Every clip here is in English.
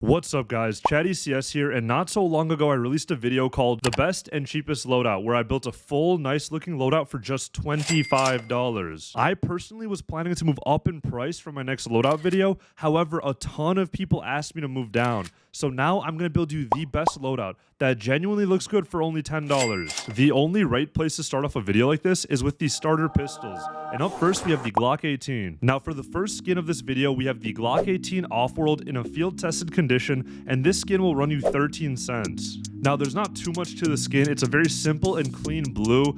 What's up guys, Chatty CS here, and not so long ago I released a video called The Best and Cheapest Loadout, where I built a full, nice looking loadout for just $25. I personally was planning to move up in price for my next loadout video, however a ton of people asked me to move down. So now I'm going to build you the best loadout that genuinely looks good for only $10. The only right place to start off a video like this is with the starter pistols. And up first we have the Glock 18. Now for the first skin of this video we have the Glock 18 off-world in a field tested condition, and this skin will run you 13 cents. Now there's not too much to the skin, it's a very simple and clean blue.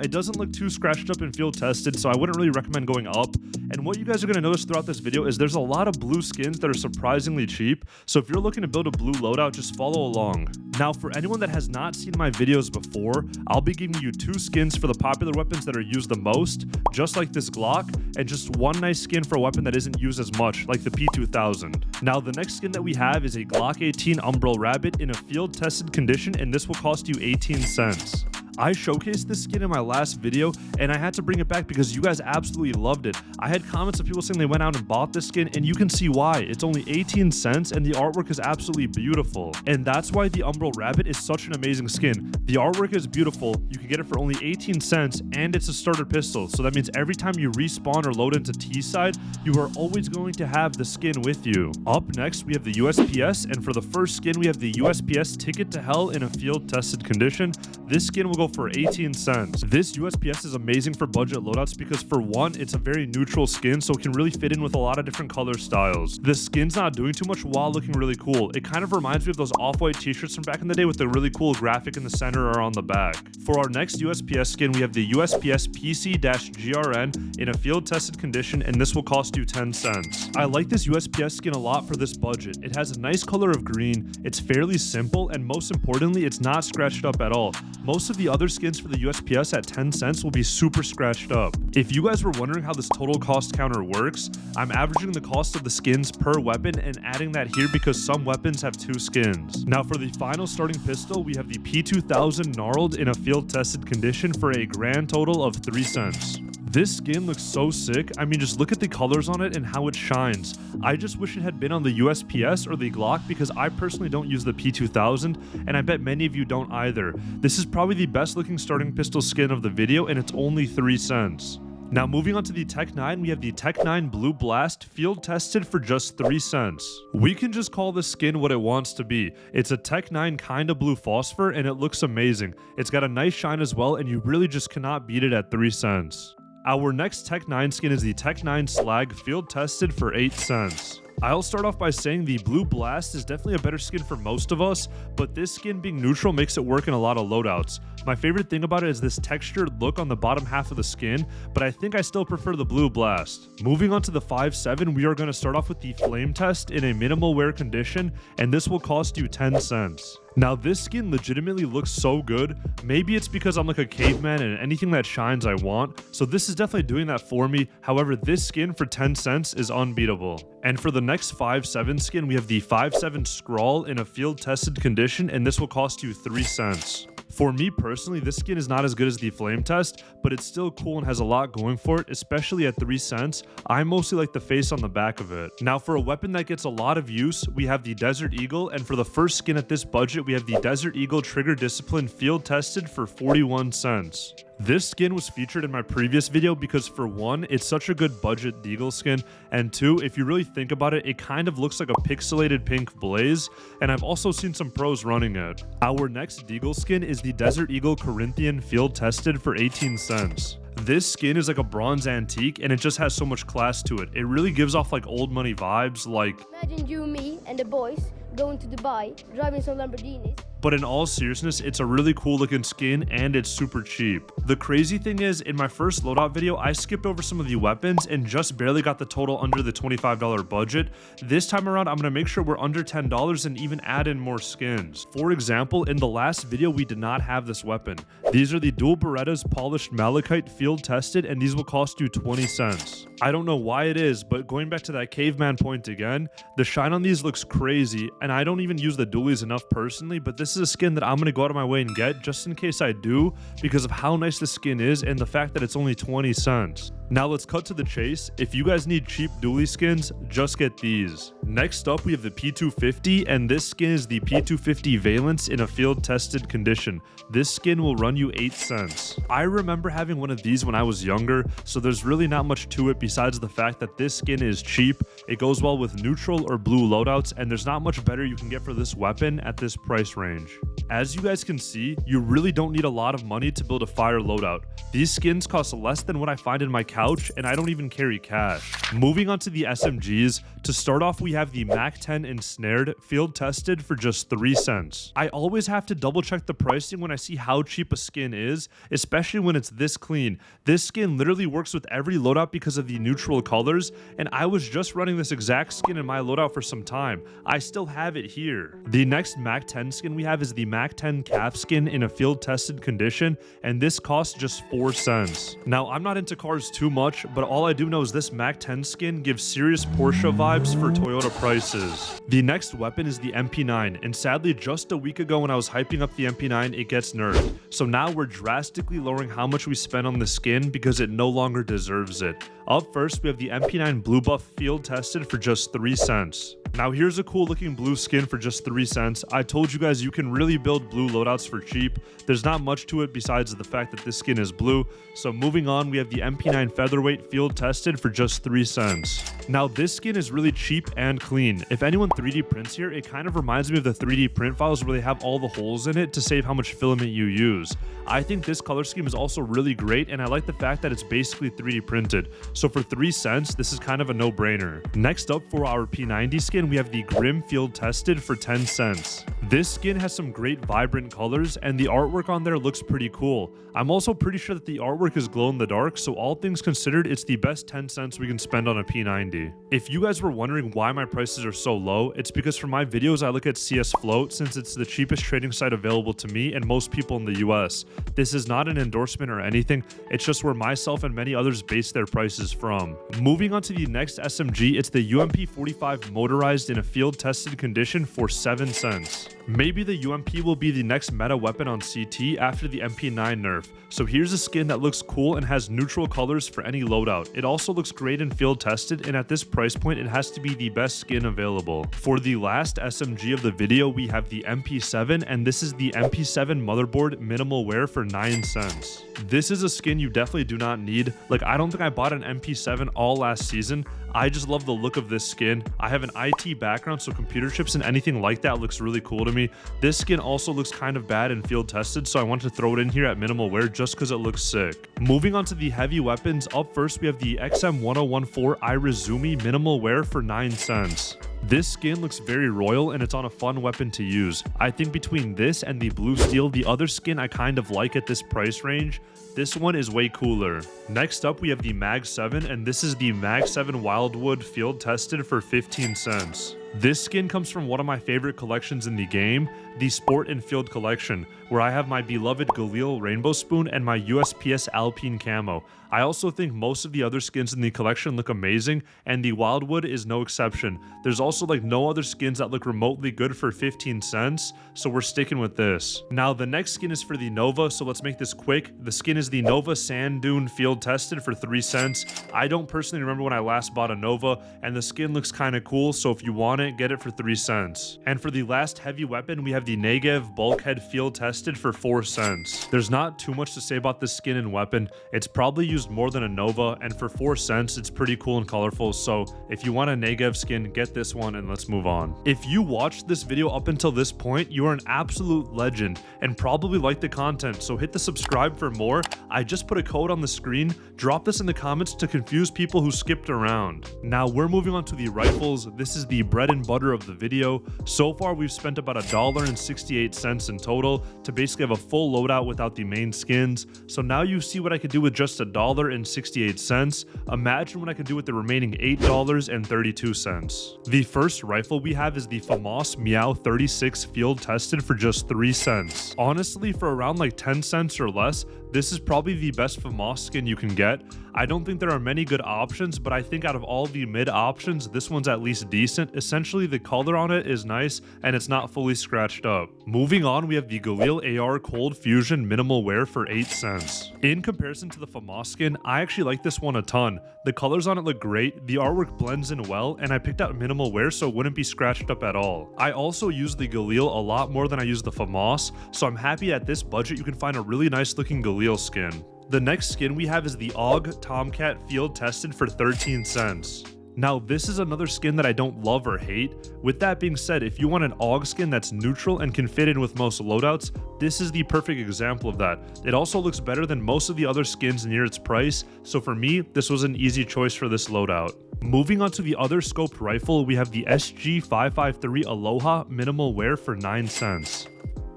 It doesn't look too scratched up and field tested, so I wouldn't really recommend going up. And what you guys are going to notice throughout this video is there's a lot of blue skins that are surprisingly cheap, so if you're looking to build a blue loadout, just follow along. Now for anyone that has not seen my videos before, I'll be giving you two skins for the popular weapons that are used the most, just like this Glock, and just one nice skin for a weapon that isn't used as much, like the P2000. Now the next skin that we have is a Glock 18 Umbrella Rabbit in a field tested condition, and this will cost you 18 cents. I showcased this skin in my last video and I had to bring it back because you guys absolutely loved it. I had comments of people saying they went out and bought this skin, and you can see why. It's only 18 cents and the artwork is absolutely beautiful. And that's why the Umbrella Rabbit is such an amazing skin. The artwork is beautiful, you can get it for only 18 cents, and it's a starter pistol. So that means every time you respawn or load into T-side, you are always going to have the skin with you. Up next, we have the USPS, and for the first skin, we have the USPS Ticket to Hell in a field tested condition. This skin will go for 18 cents. This USPS is amazing for budget loadouts because for one, it's a very neutral skin, so it can really fit in with a lot of different color styles. The skin's not doing too much while looking really cool. It kind of reminds me of those off-white t-shirts from back in the day with the really cool graphic in the center or on the back. For our next USPS skin, we have the USPS PC-GRN in a field tested condition, and this will cost you 10 cents. I like this USPS skin a lot for this budget. It has a nice color of green, it's fairly simple, and most importantly, it's not scratched up at all. Most of the other skins for the USPS at 10 cents will be super scratched up. If you guys were wondering how this total cost counter works, I'm averaging the cost of the skins per weapon and adding that here because some weapons have two skins. Now for the final starting pistol, we have the P2000 Gnarled in a field tested condition for a grand total of 3 cents. This skin looks so sick. I mean, just look at the colors on it and how it shines. I just wish it had been on the USPS or the Glock because I personally don't use the P2000, and I bet many of you don't either. This is probably the best looking starting pistol skin of the video, and it's only 3 cents. Now moving on to the Tech 9, we have the Tech 9 Blue Blast field tested for just 3 cents. We can just call this skin what it wants to be. It's a Tech 9 kind of blue phosphor, and it looks amazing. It's got a nice shine as well, and you really just cannot beat it at 3 cents. Our next Tech 9 skin is the Tech 9 Slag field tested for 8 cents. I'll start off by saying the Blue Blast is definitely a better skin for most of us, but this skin being neutral makes it work in a lot of loadouts. My favorite thing about it is this textured look on the bottom half of the skin, but I think I still prefer the Blue Blast. Moving on to the 5.7, we are going to start off with the Flame Test in a minimal wear condition, and this will cost you 10 cents. Now this skin legitimately looks so good. Maybe it's because I'm like a caveman and anything that shines I want, so this is definitely doing that for me. However, this skin for 10 cents is unbeatable. And for the next 5.7 skin, we have the 5.7 Scrawl in a field tested condition, and this will cost you 3 cents. For me personally, this skin is not as good as the Flame Test, but it's still cool and has a lot going for it, especially at 3 cents. I mostly like the face on the back of it. Now for a weapon that gets a lot of use, we have the Desert Eagle, and for the first skin at this budget, we have the Desert Eagle Trigger Discipline field tested for 41 cents. This skin was featured in my previous video because for one, it's such a good budget deagle skin, and two, if you really think about it, it kind of looks like a pixelated pink blaze, and I've also seen some pros running it. Our next deagle skin is the Desert Eagle Corinthian field tested for 18 cents. This skin is like a bronze antique, and it just has so much class to it. It really gives off like old money vibes, like imagine you, me, and the boys going to Dubai, driving some Lamborghinis. But in all seriousness, it's a really cool looking skin and it's super cheap. The crazy thing is, in my first loadout video, I skipped over some of the weapons and just barely got the total under the $25 budget. This time around, I'm going to make sure we're under $10 and even add in more skins. For example, in the last video, we did not have this weapon. These are the Dual Berettas Polished Malachite field tested, and these will cost you 20 cents. I don't know why it is, but going back to that caveman point again, the shine on these looks crazy, and I don't even use the dualies enough personally, but this is a skin that I'm going to go out of my way and get just in case I do, because of how nice the skin is and the fact that it's only 20 cents. Now let's cut to the chase. If you guys need cheap dually skins, just get these. Next up, we have the P250, and this skin is the P250 Valence in a field tested condition. This skin will run you 8 cents. I remember having one of these when I was younger, so there's really not much to it besides the fact that this skin is cheap. It goes well with neutral or blue loadouts, and there's not much better you can get for this weapon at this price range. As you guys can see, you really don't need a lot of money to build a fire loadout. These skins cost less than what I find in my couch, and I don't even carry cash. Moving on to the SMGs, to start off we have the MAC-10 Ensnared, field tested for just 3 cents. I always have to double check the pricing when I see how cheap a skin is, especially when it's this clean. This skin literally works with every loadout because of the neutral colors, and I was just running this exact skin in my loadout for some time. I still have it here. The next MAC-10 skin we have is the MAC-10 Calf skin in a field tested condition, and this costs just 4 cents. Now I'm not into cars too much, but all I do know is this MAC-10 skin gives serious Porsche vibes for Toyota prices. The next weapon is the MP9, and sadly just a week ago when I was hyping up the MP9, it gets nerfed. So now we're drastically lowering how much we spend on the skin because it no longer deserves it. Up first, we have the MP9 Blue Buff field tested for just 3 cents. Now here's a cool looking blue skin for just 3 cents. I told you guys you can really build blue loadouts for cheap. There's not much to it besides the fact that this skin is blue. So moving on, we have the MP9 Featherweight field tested for just 3 cents. Now this skin is really cheap and clean. If anyone 3D prints here, it kind of reminds me of the 3D print files where they have all the holes in it to save how much filament you use. I think this color scheme is also really great, and I like the fact that it's basically 3D printed. So for 3 cents, this is kind of a no-brainer. Next up for our P90 skin, we have the Grim field tested for 10 cents. This skin has some great vibrant colors, and the artwork on there looks pretty cool. I'm also pretty sure that the artwork is glow in the dark, so all things considered, it's the best 10 cents we can spend on a P90. If you guys were wondering why my prices are so low, it's because for my videos I look at CS Float since it's the cheapest trading site available to me and most people in the US. This is not an endorsement or anything, it's just where myself and many others base their prices from. Moving on to the next SMG, it's the UMP45 motorized in a field tested condition for 7 cents. Maybe the UMP will be the next meta weapon on CT after the MP9 nerf. So here's a skin that looks cool and has neutral colors for any loadout. It also looks great in field tested, and at this price point it has to be the best skin available. For the last SMG of the video, we have the MP7, and this is the MP7 motherboard minimal wear for 9 cents. This is a skin you definitely do not need. Like, I don't think I bought an MP7 all last season. I just love the look of this skin. I have an IT background, so computer chips and anything like that looks really cool to me. This skin also looks kind of bad in field tested, so I want to throw it in here at minimal wear just because it looks sick. Moving on to the heavy weapons, up first we have the XM1014 Irizumi minimal wear for 9 cents. This skin looks very royal and it's on a fun weapon to use. I think between this and the blue steel, the other skin I kind of like at this price range. This one is way cooler. Next up, we have the Mag 7, and this is the Mag 7 Wildwood field tested for 15 cents. This skin comes from one of my favorite collections in the game, the Sport and Field collection, where I have my beloved Galil Rainbow Spoon and my USPS Alpine Camo. I also think most of the other skins in the collection look amazing, and the Wildwood is no exception. There's also like no other skins that look remotely good for 15 cents, so we're sticking with this. Now the next skin is for the Nova, so let's make this quick. The skin is the Nova Sand Dune field tested for 3 cents. I don't personally remember when I last bought a Nova, and the skin looks kind of cool, so if you want it, get it for 3 cents. And for the last heavy weapon, we have the Negev Bulkhead field tested for 4 cents. There's not too much to say about this skin and weapon. It's probably used more than a Nova, and for 4 cents, it's pretty cool and colorful, so if you want a Negev skin, get this one and let's move on. If you watched this video up until this point, you are an absolute legend and probably like the content, so hit the subscribe for more. I just put a code on the screen. Drop this in the comments to confuse people who skipped around. Now we're moving on to the rifles. This is the bread and butter of the video. So far we've spent about $1.68 in total to basically have a full loadout without the main skins. So now you see what I could do with just $1.68. Imagine what I could do with the remaining $8.32. The first rifle we have is the FAMAS Meow 36 field tested for just 3 cents. Honestly, for around like 10 cents or less, This is probably the best FAMAS skin you can get. I don't think there are many good options, but I think out of all the mid options, this one's at least decent. Essentially, the color on it is nice and it's not fully scratched up. Moving on, we have the Galil AR Cold Fusion Minimal Wear for 8 cents. In comparison to the FAMAS skin, I actually like this one a ton. The colors on it look great, the artwork blends in well, and I picked out minimal wear so it wouldn't be scratched up at all. I also use the Galil a lot more than I use the FAMAS, so I'm happy at this budget you can find a really nice looking Galil skin. The next skin we have is the AUG Tomcat Field Tested for 13 cents. Now, this is another skin that I don't love or hate. With that being said, if you want an AUG skin that's neutral and can fit in with most loadouts, this is the perfect example of that. It also looks better than most of the other skins near its price, so for me, this was an easy choice for this loadout. Moving on to the other scoped rifle, we have the SG553 Aloha Minimal Wear for 9 cents.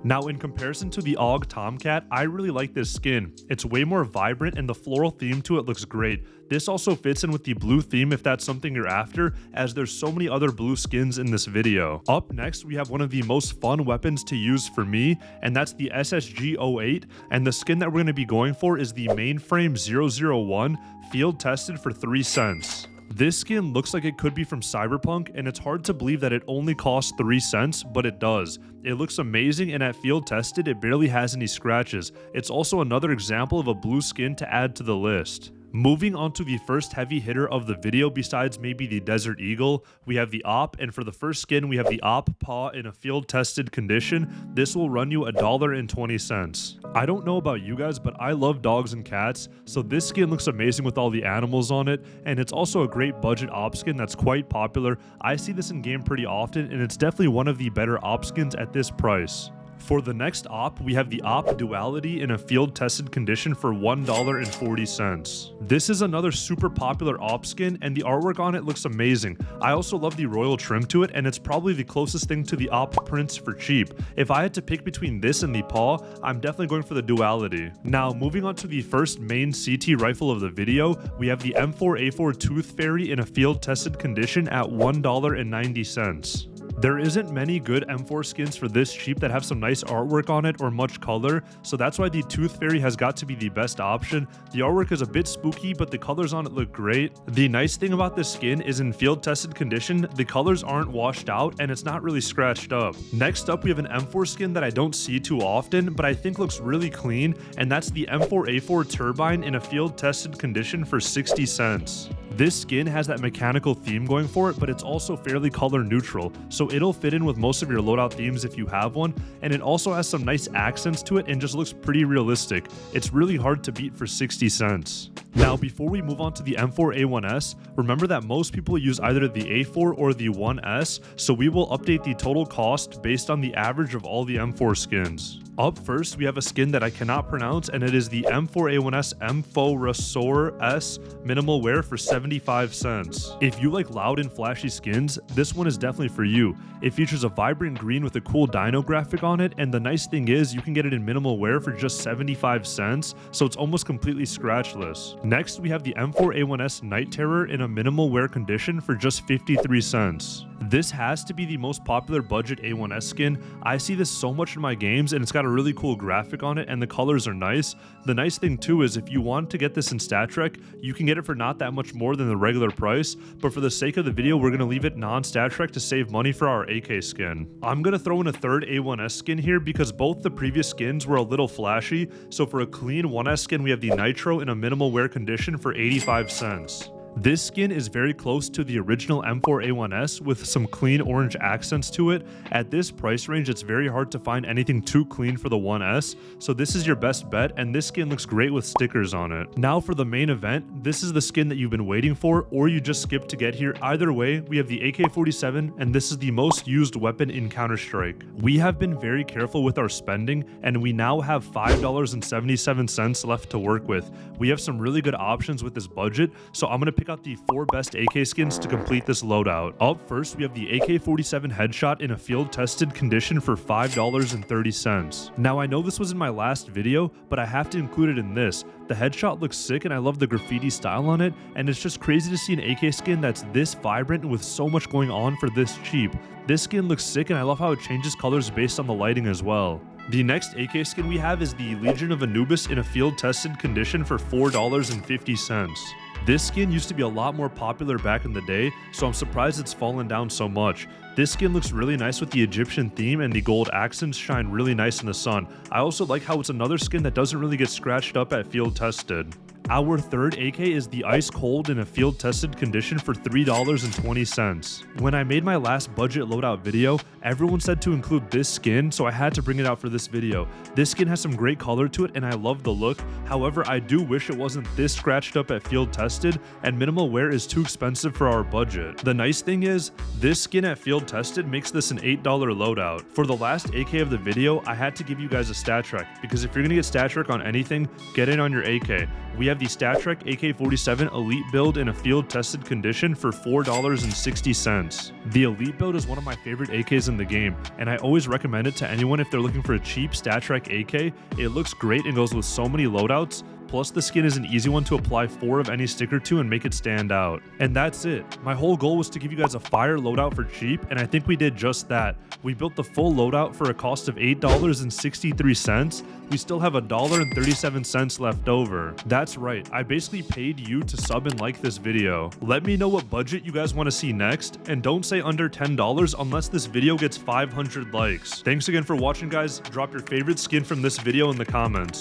Now, in comparison to the AUG Tomcat, I really like this skin. It's way more vibrant and the floral theme to it looks great. This also fits in with the blue theme if that's something you're after, as there's so many other blue skins in this video. Up next, we have one of the most fun weapons to use for me, and that's the SSG08, and the skin that we're going to be going for is the Mainframe 001 Field Tested for 3 cents. This skin looks like it could be from Cyberpunk, and it's hard to believe that it only costs 3 cents, but it does. It looks amazing, and at field tested, it barely has any scratches. It's also another example of a blue skin to add to the list. Moving on to the first heavy hitter of the video besides maybe the Desert Eagle, we have the Op, and for the first skin we have the Op Paw in a field tested condition. This will run you $1.20. I don't know about you guys, but I love dogs and cats, so this skin looks amazing with all the animals on it, and it's also a great budget op skin that's quite popular. I see this in game pretty often, and it's definitely one of the better op skins at this price. For the next op, we have the Op Duality in a field tested condition for $1.40. This is another super popular op skin, and the artwork on it looks amazing. I also love the royal trim to it, and it's probably the closest thing to the op prints for cheap. If I had to pick between this and the Paw, I'm definitely going for the Duality. Now, moving on to the first main CT rifle of the video, we have the M4A4 Tooth Fairy in a field tested condition at $1.90. There isn't many good M4 skins for this cheap that have some nice artwork on it or much color, so that's why the Tooth Fairy has got to be the best option. The artwork is a bit spooky, but the colors on it look great. The nice thing about this skin is in field tested condition, the colors aren't washed out and it's not really scratched up. Next up, we have an M4 skin that I don't see too often, but I think looks really clean, and that's the M4A4 Turbine in a field tested condition for 60 cents. This skin has that mechanical theme going for it, but it's also fairly color neutral, so it'll fit in with most of your loadout themes if you have one, and it also has some nice accents to it and just looks pretty realistic. It's really hard to beat for 60 cents. Now, before we move on to the M4A1S, remember that most people use either the A4 or the 1S, so we will update the total cost based on the average of all the M4 skins. Up first, we have a skin that I cannot pronounce, and it is the M4A1S Amphorasaur S Minimal Wear for 75 cents. If you like loud and flashy skins, this one is definitely for you. It features a vibrant green with a cool dino graphic on it, and the nice thing is you can get it in minimal wear for just 75 cents, so it's almost completely scratchless. Next, we have the M4A1S Night Terror in a minimal wear condition for just 53 cents. This has to be the most popular budget A1S skin. I see this so much in my games, and it's got a really cool graphic on it, and the colors are nice. The nice thing too is if you want to get this in Stat Trek, you can get it for not that much more than the regular price, but for the sake of the video, we're going to leave it non-Stat Trek to save money for our AK skin. I'm going to throw in a third A1S skin here because both the previous skins were a little flashy, so for a clean 1S skin, we have the Nitro in a minimal wear condition for 85 cents. This skin is very close to the original M4A1S with some clean orange accents to it. At this price range, it's very hard to find anything too clean for the 1S, so this is your best bet, and this skin looks great with stickers on it. Now for the main event, this is the skin that you've been waiting for, or you just skipped to get here. Either way, we have the AK-47, and this is the most used weapon in Counter-Strike. We have been very careful with our spending, and we now have $5.77 left to work with. We have some really good options with this budget, so I'm going to pick out the 4 best AK skins to complete this loadout. Up first, we have the AK-47 Headshot in a field-tested condition for $5.30. Now, I know this was in my last video, but I have to include it in this. The Headshot looks sick, and I love the graffiti style on it, and it's just crazy to see an AK skin that's this vibrant and with so much going on for this cheap. This skin looks sick, and I love how it changes colors based on the lighting as well. The next AK skin we have is the Legion of Anubis in a field tested condition for $4.50. This skin used to be a lot more popular back in the day, so I'm surprised it's fallen down so much. This skin looks really nice with the Egyptian theme, and the gold accents shine really nice in the sun. I also like how it's another skin that doesn't really get scratched up at field tested. Our third AK is the Ice Cold in a field tested condition for $3.20. When I made my last budget loadout video, everyone said to include this skin, so I had to bring it out for this video. This skin has some great color to it and I love the look. However, I do wish it wasn't this scratched up at field tested, and minimal wear is too expensive for our budget. The nice thing is, this skin at field tested makes this an $8 loadout. For the last AK of the video, I had to give you guys a stat track, because if you're gonna get stat track on anything, get in on your AK. We have the StatTrek AK-47 Elite build in a field-tested condition for $4.60. The Elite build is one of my favorite AKs in the game, and I always recommend it to anyone if they're looking for a cheap StatTrek AK. It looks great and goes with so many loadouts. Plus, the skin is an easy one to apply 4 of any sticker to and make it stand out. And that's it. My whole goal was to give you guys a fire loadout for cheap, and I think we did just that. We built the full loadout for a cost of $8.63. We still have $1.37 left over. That's right, I basically paid you to sub and like this video. Let me know what budget you guys want to see next, and don't say under $10 unless this video gets 500 likes. Thanks again for watching, guys. Drop your favorite skin from this video in the comments.